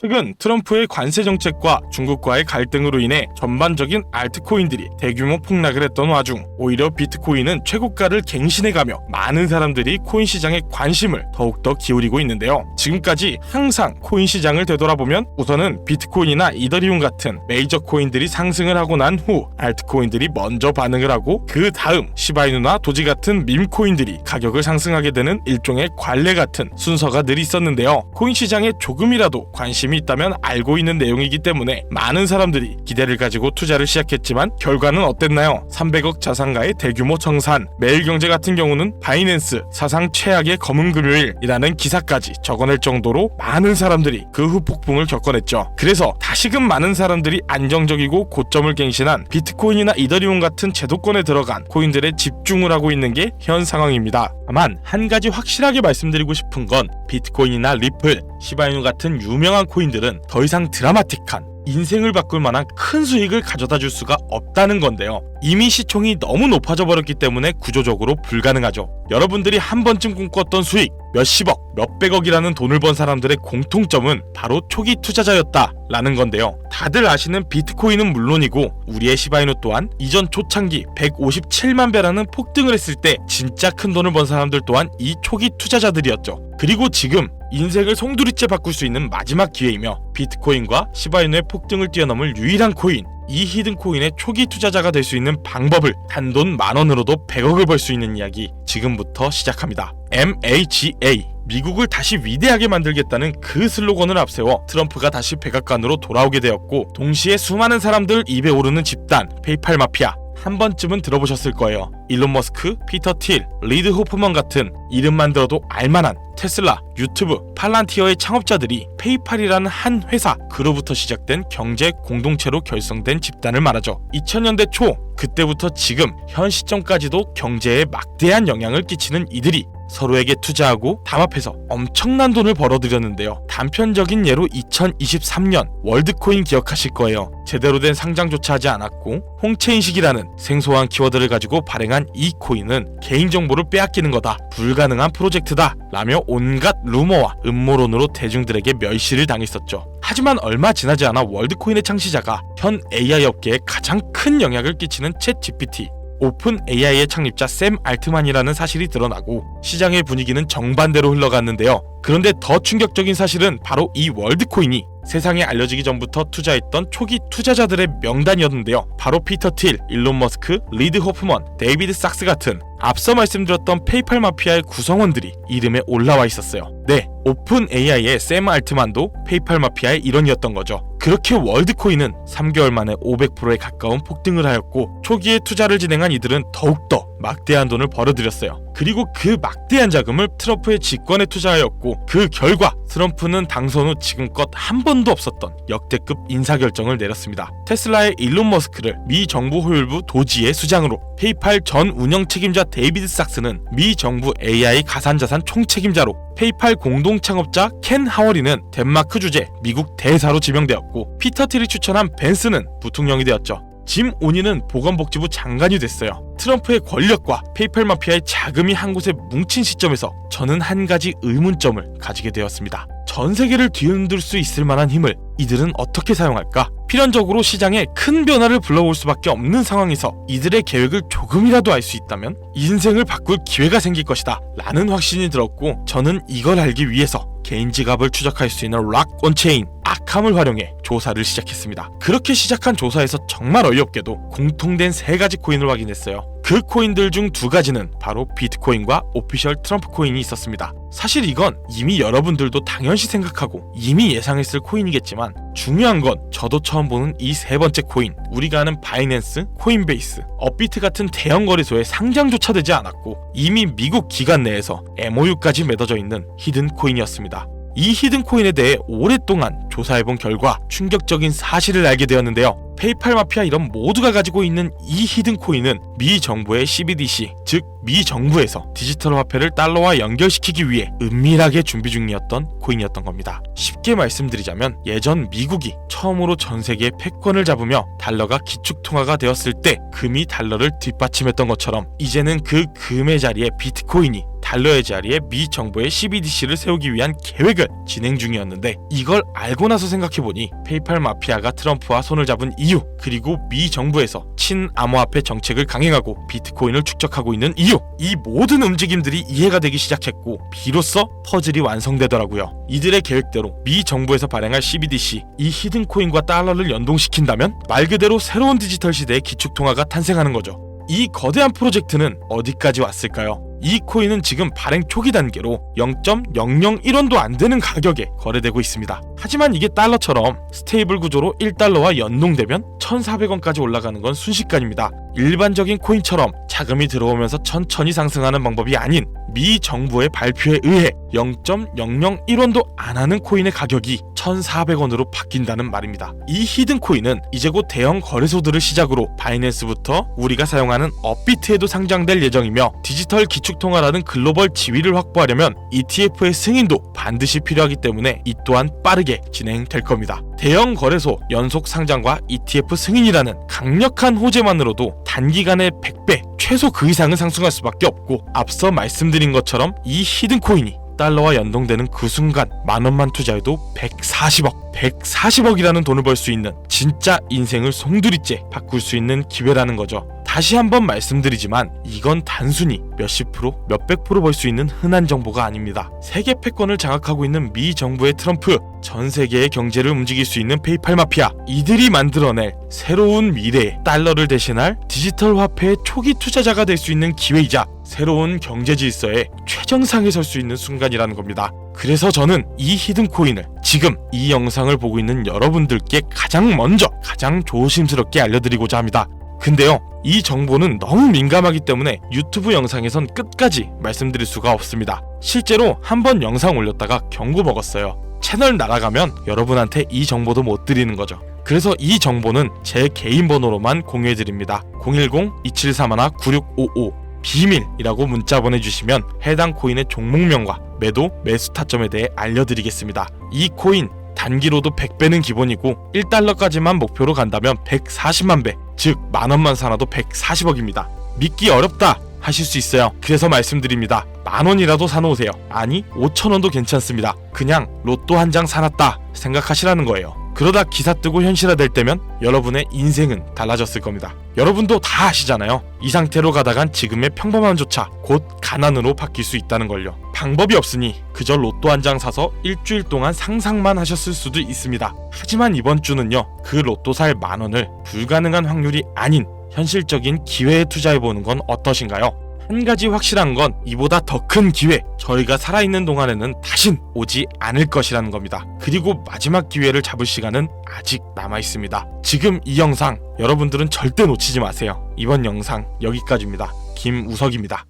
최근 트럼프의 관세 정책과 중국과의 갈등으로 인해 전반적인 알트코인들이 대규모 폭락을 했던 와중 오히려 비트코인은 최고가를 갱신해가며 많은 사람들이 코인 시장에 관심을 더욱더 기울이고 있는데요. 지금까지 항상 코인 시장을 되돌아보면 우선은 비트코인이나 이더리움 같은 메이저 코인들이 상승을 하고 난 후 알트코인들이 먼저 반응을 하고 그 다음 시바이누나 도지 같은 밈코인들이 가격을 상승하게 되는 일종의 관례 같은 순서가 늘 있었는데요. 코인 시장에 조금이라도 관심이 있다면 알고 있는 내용이기 때문에 많은 사람들이 기대를 가지고 투자를 시작했지만 결과는 어땠나요? 300억 자산가의 대규모 정산, 매일경제 같은 경우는 바이낸스 사상 최악의 검은 금요일이라는 기사까지 적어낼 정도로 많은 사람들이 그 후폭풍을 겪어냈죠. 그래서 다시금 많은 사람들이 안정적이고 고점을 갱신한 비트코인이나 이더리움 같은 제도권에 들어간 코인들에 집중을 하고 있는 게 현 상황입니다. 다만 한 가지 확실하게 말씀드리고 싶은 건 비트코인이나 리플, 시바이누 같은 유명한 코인들은 더 이상 드라마틱한 인생을 바꿀 만한 큰 수익을 가져다 줄 수가 없다는 건데요. 이미 시총이 너무 높아져 버렸기 때문에 구조적으로 불가능하죠. 여러분들이 한 번쯤 꿈꿨던 수익, 몇십억, 몇백억이라는 돈을 번 사람들의 공통점은 바로 초기 투자자였다라는 건데요. 다들 아시는 비트코인은 물론이고 우리의 시바이누 또한 이전 초창기 157만 배라는 폭등을 했을 때 진짜 큰 돈을 번 사람들 또한 이 초기 투자자들이었죠. 그리고 지금 인생을 송두리째 바꿀 수 있는 마지막 기회이며 비트코인과 시바이누의 폭등을 뛰어넘을 유일한 코인, 이 히든코인의 초기 투자자가 될 수 있는 방법을 단돈 10,000원으로도 100억을 벌 수 있는 이야기 지금부터 시작합니다. MAGA, 미국을 다시 위대하게 만들겠다는 그 슬로건을 앞세워 트럼프가 다시 백악관으로 돌아오게 되었고 동시에 수많은 사람들 입에 오르는 집단 페이팔 마피아 한 번쯤은 들어보셨을 거예요. 일론 머스크, 피터 틸, 리드 호프먼 같은 이름만 들어도 알만한 테슬라, 유튜브, 팔란티어의 창업자들이 페이팔이라는 한 회사 그로부터 시작된 경제 공동체로 결성된 집단을 말하죠. 2000년대 초 그때부터 지금 현 시점까지도 경제에 막대한 영향을 끼치는 이들이 서로에게 투자하고 담합해서 엄청난 돈을 벌어들였는데요. 단편적인 예로 2023년 월드코인 기억하실 거예요. 제대로 된 상장조차 하지 않았고 홍채인식이라는 생소한 키워드를 가지고 발행한 이 코인은 개인정보를 빼앗기는 거다, 불가능한 프로젝트다 라며 온갖 루머와 음모론으로 대중들에게 멸시를 당했었죠. 하지만 얼마 지나지 않아 월드코인의 창시자가 현 AI 업계에 가장 큰 영향을 끼치는 챗 GPT, 오픈 AI의 창립자 샘 알트만이라는 사실이 드러나고 시장의 분위기는 정반대로 흘러갔는데요. 그런데 더 충격적인 사실은 바로 이 월드코인이 세상에 알려지기 전부터 투자했던 초기 투자자들의 명단이었는데요. 바로 피터 틸, 일론 머스크, 리드 호프먼, 데이비드 sak스 같은 앞서 말씀드렸던 페이팔 마피아의 구성원들이 이름에 올라와 있었어요. 네, 오픈 AI의 샘 알트만도 페이팔 마피아의 일원이었던 거죠. 그렇게 월드코인은 3개월 만에 500%에 가까운 폭등을 하였고 초기에 투자를 진행한 이들은 더욱더 막대한 돈을 벌어들였어요. 그리고 그 막대한 자금을 트럼프의 집권에 투자하였고 그 결과 트럼프는 당선 후 지금껏 한 번도 없었던 역대급 인사결정을 내렸습니다. 테슬라의 일론 머스크를 미 정부 호율부 도지의 수장으로, 페이팔 전 운영 책임자 데이비드 sak스는 미 정부 AI 가산자산 총책임자로, 페이팔 공동 창업자 켄 하워리는 덴마크 주재 미국 대사로 지명되었고 피터 틸이 추천한 벤스는 부통령이 되었죠. 짐 오니는 보건복지부 장관이 됐어요. 트럼프의 권력과 페이팔 마피아의 자금이 한 곳에 뭉친 시점에서 저는 한 가지 의문점을 가지게 되었습니다. 전 세계를 뒤흔들 수 있을 만한 힘을 이들은 어떻게 사용할까? 필연적으로 시장에 큰 변화를 불러올 수밖에 없는 상황에서 이들의 계획을 조금이라도 알 수 있다면 인생을 바꿀 기회가 생길 것이다 라는 확신이 들었고 저는 이걸 알기 위해서 개인 지갑을 추적할 수 있는 락 온체인 아캄을 활용해 조사를 시작했습니다. 그렇게 시작한 조사에서 정말 어이없게도 공통된 3가지 코인을 확인했어요. 그 코인들 중 2가지는 바로 비트코인과 오피셜 트럼프 코인이 있었습니다. 사실 이건 이미 여러분들도 당연시 생각하고 이미 예상했을 코인이겠지만 중요한 건 저도 처음 보는 이 3번째 코인, 우리가 아는 바이낸스, 코인베이스, 업비트 같은 대형 거래소에 상장조차 되지 않았고 이미 미국 기관 내에서 MOU까지 맺어져 있는 히든 코인이었습니다. 이 히든 코인에 대해 오랫동안 조사해본 결과 충격적인 사실을 알게 되었는데요. 페이팔 마피아 이런 모두가 가지고 있는 이 히든 코인은 미 정부의 CBDC, 즉 미 정부에서 디지털 화폐를 달러와 연결시키기 위해 은밀하게 준비 중이었던 코인이었던 겁니다. 쉽게 말씀드리자면 예전 미국이 처음으로 전 세계의 패권을 잡으며 달러가 기축통화가 되었을 때 금이 달러를 뒷받침했던 것처럼 이제는 그 금의 자리에 비트코인이 달러의 자리에 미 정부의 CBDC를 세우기 위한 계획을 진행 중이었는데, 이걸 알고 나서 생각해보니 페이팔 마피아가 트럼프와 손을 잡은 이유, 그리고 미 정부에서 친암호화폐 정책을 강행하고 비트코인을 축적하고 있는 이유, 이 모든 움직임들이 이해가 되기 시작했고 비로소 퍼즐이 완성되더라고요. 이들의 계획대로 미 정부에서 발행할 CBDC, 이 히든코인과 달러를 연동시킨다면 말 그대로 새로운 디지털 시대의 기축통화가 탄생하는 거죠. 이 거대한 프로젝트는 어디까지 왔을까요? 이 코인은 지금 발행 초기 단계로 0.001원도 안 되는 가격에 거래되고 있습니다. 하지만 이게 달러처럼 스테이블 구조로 1달러와 연동되면 1,400원까지 올라가는 건 순식간입니다. 일반적인 코인처럼 자금이 들어오면서 천천히 상승하는 방법이 아닌 미 정부의 발표에 의해 0.001원도 안 하는 코인의 가격이 1,400원으로 바뀐다는 말입니다. 이 히든 코인은 이제 곧 대형 거래소들을 시작으로 바이낸스부터 우리가 사용하는 업비트에도 상장될 예정이며, 디지털 기축통화라는 글로벌 지위를 확보하려면 ETF의 승인도 반드시 필요하기 때문에 이 또한 빠르게 진행될 겁니다. 대형 거래소 연속 상장과 ETF 승인이라는 강력한 호재만으로도 단기간에 100배, 최소 그 이상은 상승할 수밖에 없고, 앞서 말씀드린 것처럼 이 히든 코인이 달러와 연동되는 그 순간 만원만 투자해도 140억이라는 돈을 벌 수 있는, 진짜 인생을 송두리째 바꿀 수 있는 기회라는 거죠. 다시 한번 말씀드리지만 이건 단순히 몇십 프로, 몇백 프로 벌 수 있는 흔한 정보가 아닙니다. 세계 패권을 장악하고 있는 미 정부의 트럼프, 전 세계의 경제를 움직일 수 있는 페이팔 마피아, 이들이 만들어낼 새로운 미래에 달러를 대신할 디지털 화폐의 초기 투자자가 될 수 있는 기회이자 새로운 경제 질서의 최정상에 설 수 있는 순간이라는 겁니다. 그래서 저는 이 히든 코인을 지금 이 영상을 보고 있는 여러분들께 가장 먼저, 가장 조심스럽게 알려드리고자 합니다. 근데요, 이 정보는 너무 민감하기 때문에 유튜브 영상에선 끝까지 말씀드릴 수가 없습니다. 실제로 한번 영상 올렸다가 경고 먹었어요. 채널 날아가면 여러분한테 이 정보도 못 드리는 거죠. 그래서 이 정보는 제 개인 번호로만 공유해드립니다. 010-2731-9655 비밀이라고 문자 보내주시면 해당 코인의 종목명과 매도, 매수 타점에 대해 알려드리겠습니다. 이 코인 단기로도 100배는 기본이고 1달러까지만 목표로 간다면 140만 배, 즉 만원만 사놔도 140억입니다. 믿기 어렵다 하실 수 있어요. 그래서 말씀드립니다. 만원이라도 사놓으세요. 아니 5천원도 괜찮습니다. 그냥 로또 한 장 사놨다 생각하시라는 거예요. 그러다 기사 뜨고 현실화될 때면 여러분의 인생은 달라졌을 겁니다. 여러분도 다 아시잖아요. 이 상태로 가다간 지금의 평범함조차 곧 가난으로 바뀔 수 있다는 걸요. 방법이 없으니 그저 로또 한 장 사서 일주일 동안 상상만 하셨을 수도 있습니다. 하지만 이번 주는요, 그 로또 살 만원을 불가능한 확률이 아닌 현실적인 기회에 투자해보는 건 어떠신가요? 한 가지 확실한 건 이보다 더 큰 기회, 저희가 살아있는 동안에는 다신 오지 않을 것이라는 겁니다. 그리고 마지막 기회를 잡을 시간은 아직 남아있습니다. 지금 이 영상 여러분들은 절대 놓치지 마세요. 이번 영상 여기까지입니다. 김우석입니다.